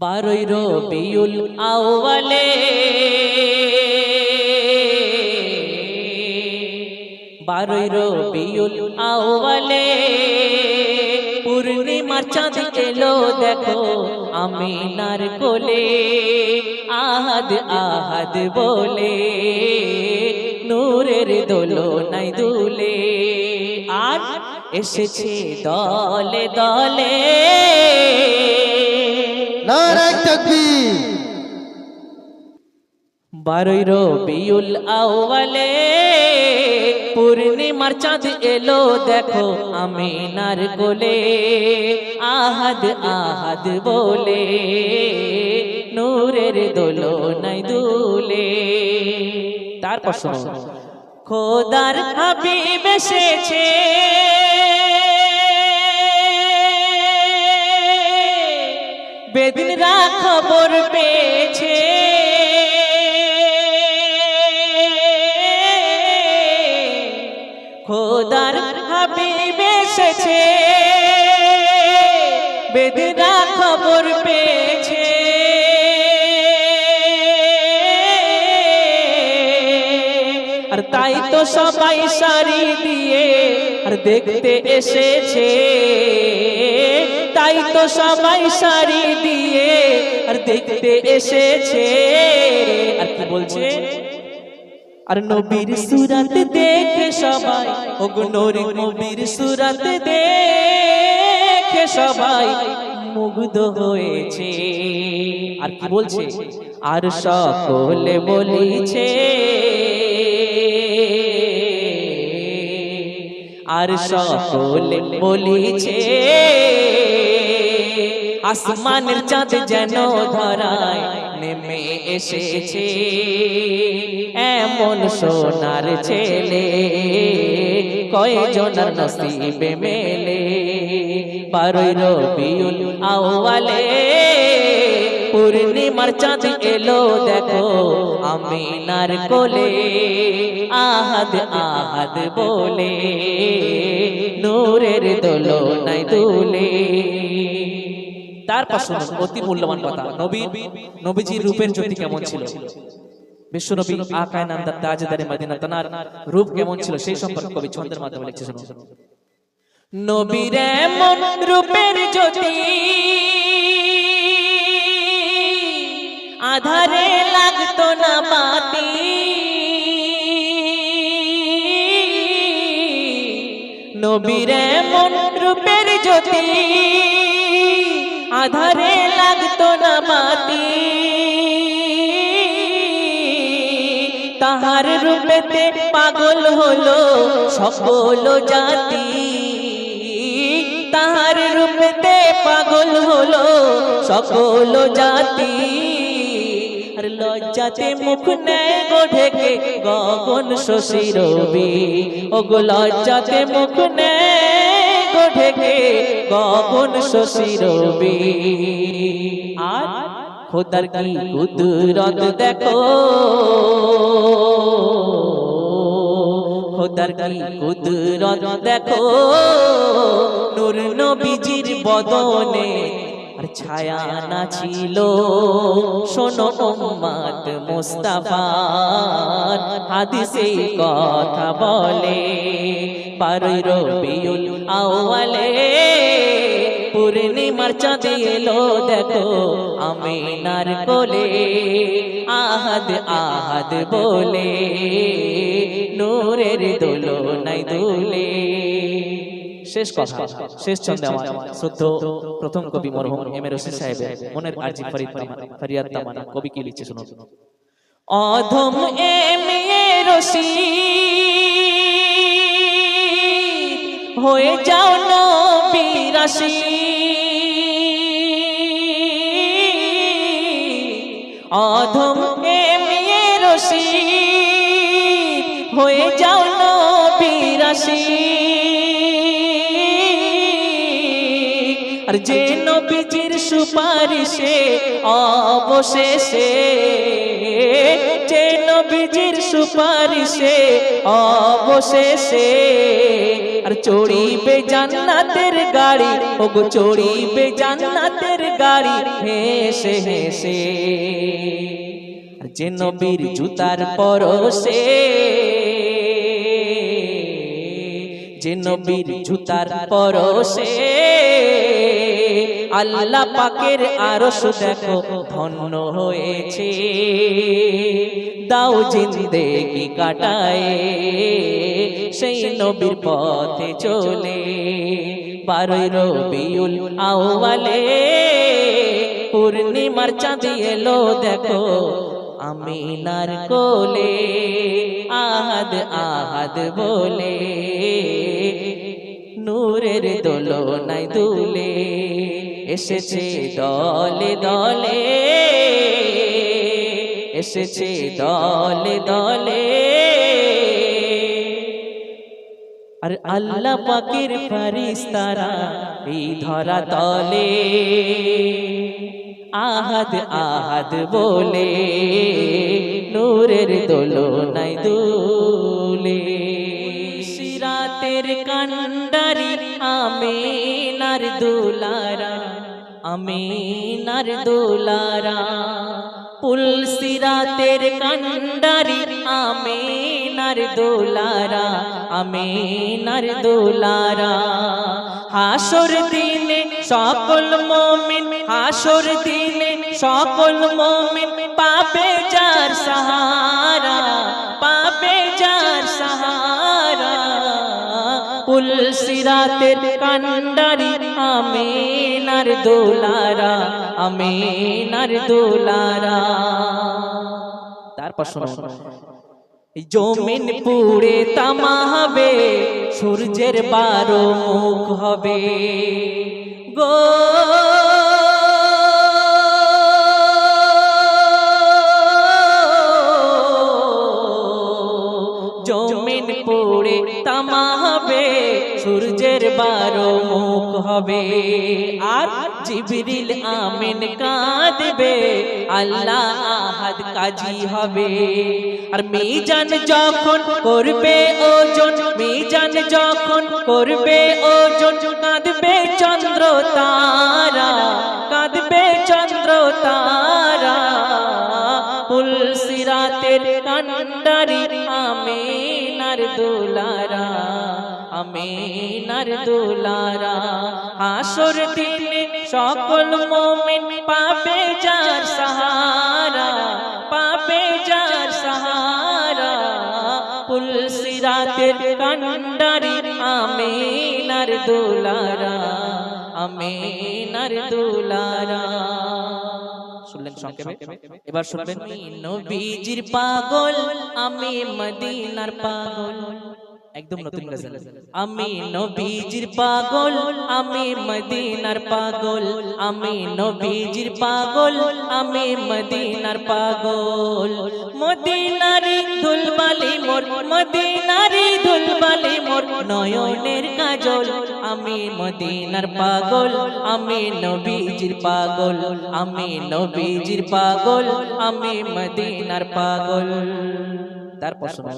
বারোই রবিউল আউয়ালে বারোই রবিউল আউয়ালে পূর্ণিমার চাঁদ এলো দেখো আমিনার কোলে আহাদ আহাদ বলে নূরের দোলনায় দুলে আর এসেছে দলে দলে নারে তাকবীর। বারোই রবিউল আউয়ালে পূর্ণিমার চাঁদ এলো দেখো আমিনার কোলে আহাদ আহাদ বলে নূরের দোলনায় দুলে। তারপর শোনো, খোদার হাবিব এসেছে বেদিনরা খবর পেয়েছে খোদার হাবিব এসেছে বেদিনরা খবর পেয়েছে আর তাই তো সবাই সারি দিয়ে আর দেখতে এসেছে তাই তো সবাই সারি দিয়ে আর দেখতে এসেছে। আর কি বলছে, আর নবীর সুরাত দেখে সবাই ওগো নবীর সুরাত দেখে সবাই মুগ্ধ হয়েছে। আর কি বলছে, আর সকলে বলিছে আর সকলে বলিছে আসমানের চাঁদ যেন ধরায় নেমে এসেছে এমন সোনার ছেলে কয়জনের নসিবে মেলে। বারোই রবিউল আউয়ালে পূর্ণিমার চাঁদ এলো দেখো আমিনার কোলে আহাদ আহাদ বলে নূরের দোলনায় দুলে। তারপর শুনুন অতি মূল্যবান কথা, নবীজির রূপের জ্যোতি কেমন ছিল, বিশ্বনবী আকায়ে নামদার তাজদারে মদিনা তানার রূপ কেমন ছিল সেই সম্পর্কে কবি ছন্দের মাধ্যমে লিখছে। শুনুন, নবীর এমন রূপের জ্যোতি আধারে লাগতো না বাতি নবীর এমন রূপের জ্যোতি আধারে লাগতো না বাতি তাহার রূপেতে পাগল হলো সকল জাতি তাহার রূপেতে পাগল হলো সকল জাতি। আর লজ্জাতে মুখ নেয় গো ঢেকে গগন শশী রবি ওগো লজ্জাতে মুখ নেয় গো ঢেকে গগন শশী রবি। আর খোদার কি কুদরত দেখো খোদার কি কুদরত দেখো নূর নবীজির বদনে আর ছায়া না ছিল শোনো উম্মত মুস্তাফার হাদিসে কথা বলে। বারোই রবিউল আউয়ালে পূর্ণিমার চাঁদ এলো দেখো আমিনার কোলে আহাদ আহাদ বলে নূরের দোলনায় দুলে। শেষ কথা, শেষ ছন্দে আমার শ্রদ্ধেয় প্রথম কবি মরহুম এম এ রশিদ সাহেবের মনের আরজি ফরিয়াদ তামান্না কবি কি লিখছে শুনুন। অধম এম এ রশিদ হয়ে যাও নবীর আশিক অধম এম এ রশিদ হয়ে যাও নবীর আশিক। আর যে নবীজির সুপারিশে অবশেষে, যে নবীজির সুপারিশে অবশেষে, আর চড়িবে জান্নাতের গাড়ি, ওগো চড়িবে জান্নাতের গাড়ি হেসে হেসে। আর যে নবীর জুতার পরশে, যে নবীর জুতার পরশে, আল্লাহ পাকের আরশ দেখো ধন্য হয়েছে। দাও জিন্দেগি কাটায় সেই নবীর পথে চলে। 12 রবিউল আউয়ালে পূর্ণিমার চাঁদ এলো দেখো আমিনার কোলে। আহাদ আহাদ বলে নূরের দোলনায় দুলে, এসেছে দলে দলে, এসেছে দলে দলে। আর আল্লাহ পাকের ফেরেশতারা এই ধরা তলে আহাদ আহাদ বলে নূরের দোলনায় দুলে। সিরাতের কান্ডারি আমিনার দুলারা, আমিনার দুলারা, পুল সিরাতের কান্ডারি আমিনার দুলারা, আমিনার দুলারা। হাসর দিনে সকল মুমিন, হাসর দিনে সকল মুমিন পাবে যার সাহারা, পাবে যার সাহারা। পুল সিরাতের কান্ডারি আমিনার দুলারা, আমিনার দুলারা। তারপর শোনো, জমিন পুড়ে তামা হবে, সূর্যের 12 মুখ হবে গো। জমিন পুড়ে তামা হবে, সূর্যের 12 মুখ হবে। আর জিবরিল আমিন কাঁদবে, আল্লাহ আহাদ কাজী হবে। আর মিজান যখন করবে ওজন, মিজান যখন করবে ওজন, কাঁদবে চন্দ্র তারা, কাঁদবে চন্দ্র তারা। পুল সিরাতের কান্ডারি আমিনার দুলারা, আমিনার দুলারা। হাসর দিনে সকল মুমিন পাবে যার সাহারা, পাবে যার সাহারা। পুল সিরাতের কান্ডারি আমিনার দুলারা, আমিনার দুলারা। শুনলেন সংক্ষেপে, এবার শুনবেন নবীজির পাগল আমি মদিনার পাগল। একদম নতুন গজল। আমি নবীজির পাগল, আমি মদিনার পাগল, আমি নবীজির পাগল, আমি মদিনার পাগল। মদিনারি ধুলবালি মোর, মদিনারি ধুলবালি মোর নয়নের কাজল। আমি মদিনার পাগল, আমি নবীজির পাগল, আমি নবীজির পাগল, আমি মদিনার পাগল। তারপর শোনো,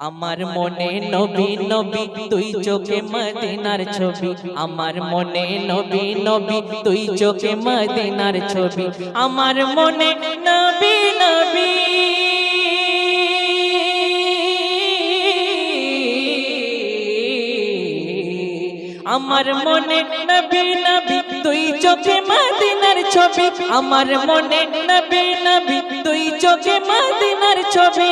আমার মনে নবী নবী তুই চোখে মদিনার ছবি, আমার মনে নবী নবী তুই চোখে মদিনার ছবি। আমার মনে নবী নবী, আমার মনে নবী নবী তুই চোখে মদিনার ছবি। আমার মনে নবী নবী তুই চোখে মদিনার ছবি।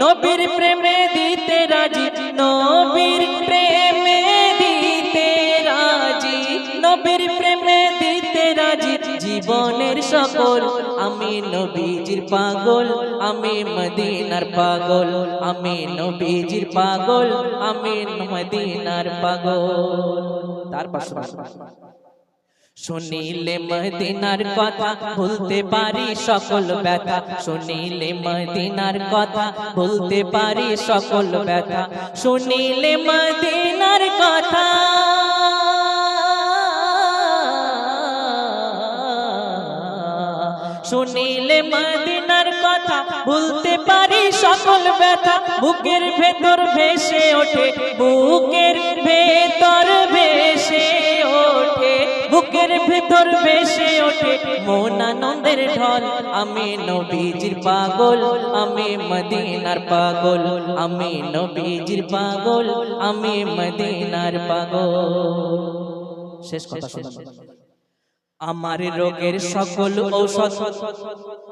নবীর প্রেমে দিতে রাজি, নবীর প্রেমে দিতে রাজি, নবীর প্রেমে দিতে রাজি জীবনের সকল। আমি নবীজির পাগল, আমি মদিনার পাগল, আমি নবীজির পাগল, আমি মদিনার পাগল। তারপর শুনিলে মদিনার কথা ভুলতে পারি সকল ব্যথা, শুনিলে মদিনার কথা ভুলতে পারি সকল ব্যথা। শুনিলে মদিনার কথা শুনিলে মদিনার কথা ভুলতে পারি সকল ব্যথা বুকের ভেতর ভেসে ওঠে বুকের ভেতর ভেসে ওঠে বুকের ভেতর ভেসে ওঠে মন আনন্দের ঢল আমি নবীজির পাগল আমি মদিনার পাগল আমি নবীজির পাগল আমি মদিনার পাগল শেষ কথা শুনুন আমার রোগের সকল ঔষধ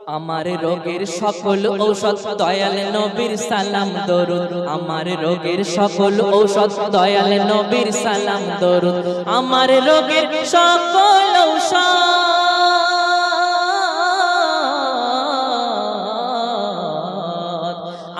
আমার রোগের সকল ঔষধ দয়াল নবীর সালাম দরুদ আমার রোগের সকল ঔষধ দয়াল নবীর সালাম দরুদ আমার রোগের সকল ঔষধ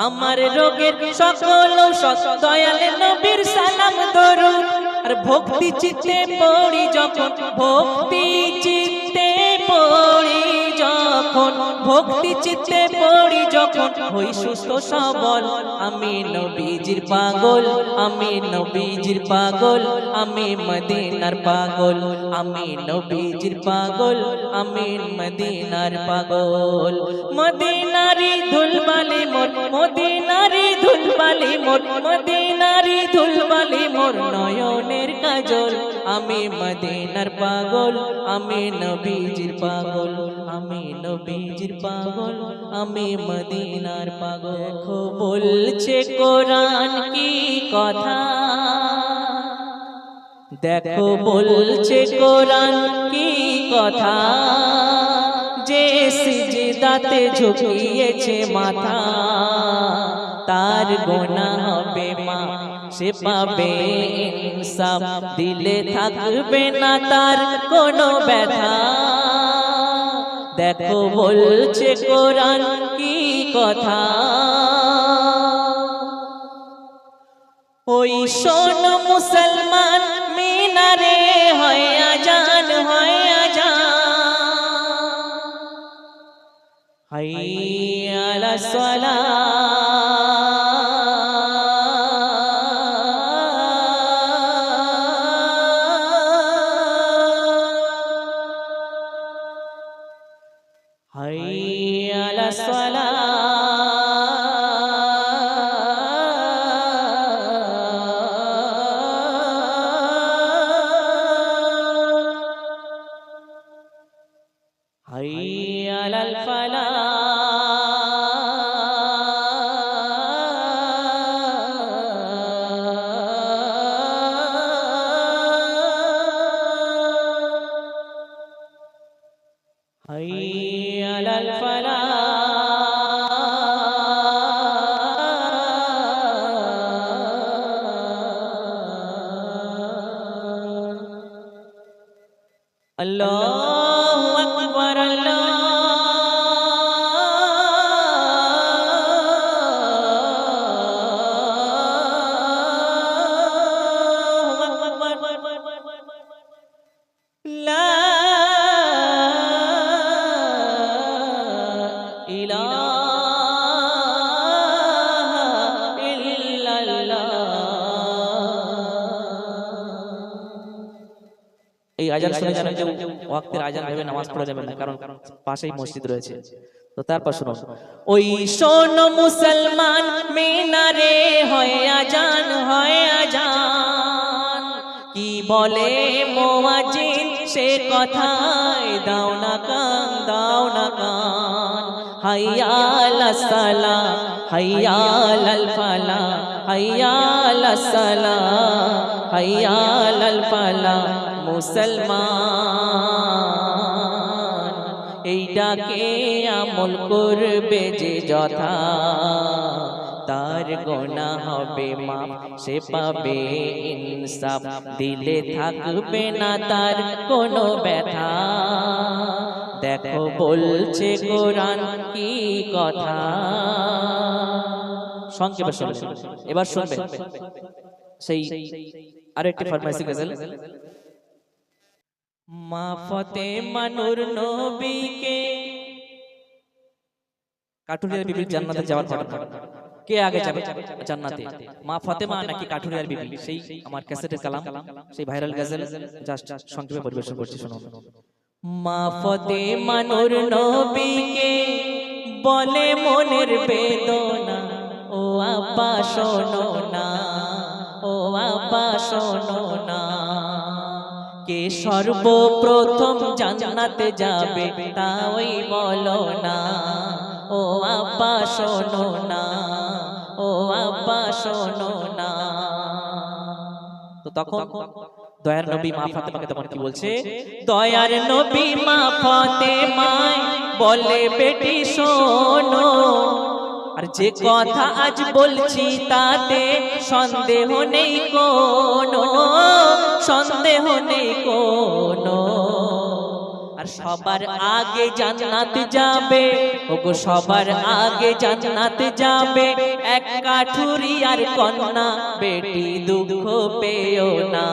আমার রোগের সকল ঔষধ দয়াল নবীর সালাম দরুদ আর ভক্তি চিত্তে পড়ি যখন ভক্তি চিত্তে পড়ি যখন ভক্তি চিত্তে পড়ি যখন হই সুস্থ সবল আমি নবীজির পাগল আমি নবীজির পাগল আমি মদিনার পাগল আমি নবীজির পাগল আমি মদিনার পাগল মদিনারি ধুলবালি মোর মদিনারি ধুলবালি মোর মদিনারি ধুলবালি মোর নয়নের কাজল আমি মদিনার পাগল আমি নবীজির পাগল আমি নবীজির পাগল আমি মদিনার পাগল দেখো বলছে কোরআন কি কথা দেখো বলছে কোরআন কি কথা যে সিজদাতে ঝুঁকিয়েছে মাথা তার গুনাহ হবে মা সে পাবে ইনসাফ দিলে থাকবে না তার কোনো ব্যথা দেখো বলছে কোরআন কি কথা ওই শোন মুসলমান মিনারে হয় আজান হাইয়া আলাস সালাহ হাইয়া আলাস সালাহ হাইয়া আলাল ফালাহ হাইয়া আলাল ফালাহ আল্লাহু আকবার আল্লাহু আকবার লা ইলাহা ইল্লাল্লাহ এই আজান শুনে যেন কেউ ওয়াক্তের আজান ভেবে নামাজ পড়া যাবে না কারণ পাশেই মসজিদ রয়েছে তো তারপর শুনুন ওই শোন মুসলমান মিনারে হয় আজান কি বলে মুয়াজ্জিন সে কথায় দাও না কান হাইয়া আলাস সালাহ হাইয়া আলাল ফালাহ হাইয়া আলাস সালাহ হাইয়া আলাল ফালাহ মুসলমান এই ডাকে আমল করবে যে যথা তার গুনাহ হবে মাফ সে পাবে ইনসাফ দিলে থাকবে না তার কোনো ব্যথা দেখো বলছে কোরআন কি কথা সংক্ষেপে শুনবেন এবার শুনবেন সেই আরেকটি ফরমাইশি গজল মা ফাতেমা নূর নবীকে কাঠুরিয়ার বিবির জান্নাতে যাওয়ার ঘটনা কে আগে যাবে জান্নাতে মা ফাতেমা নাকি কাঠুরিয়ার বিবি সেই আমার ক্যাসেটের কালাম সেই ভাইরাল গজল জাস্ট সংক্ষেপে পরিবেশন করছি শুনুন মা ফাতেমা নূর নবীকে বলে মনের বেদনা, ও আব্বা শোনো না, ও আব্বা শোনো না। কে সর্বপ্রথম জান্নাতে যাবে তা ওই বলো না, ও আব্বা শোনো না, ও আব্বা শোনো না। তো তখন দয়ার নবী মা ফাতেমাকে তখন কি বলছে? দয়ার নবী মা ফাতেমায় বলে বেটি শোনো, আর যে কথা আজ বলছি তাতে সন্দেহ নেই কোনো, সন্দেহ নেই কোনো। আর সবার আগে জান্নাতে যাবে, ওগো সবার আগে জান্নাতে যাবে এক কাঠুরিয়ার কন্যা। বেটি দুঃখ পেও না,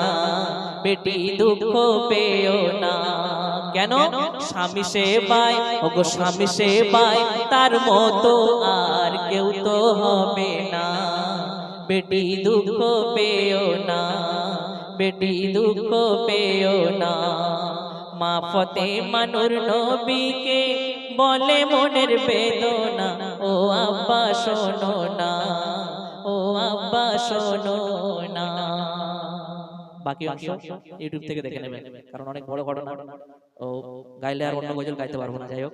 বেটি দুঃখ পেও না। কেন? স্বামী সেবায়, ওগো স্বামী সেবায় তার মতো আর কেউ তো হবে না। বেটি দুঃখ পেও না, বেটি দুঃখ পেও না। মা ফাতেমা নূর নবীকে বলে মনের বেদনা, ও আব্বা শোনো না, ও আব্বা শোনো না। বাকি অংশ ইউটিউব থেকে দেখে নেবেন, কারণ অনেক বড় ঘটনা, ও গাইলে আর অন্য গজল গাইতে পারবো না। যাই হোক,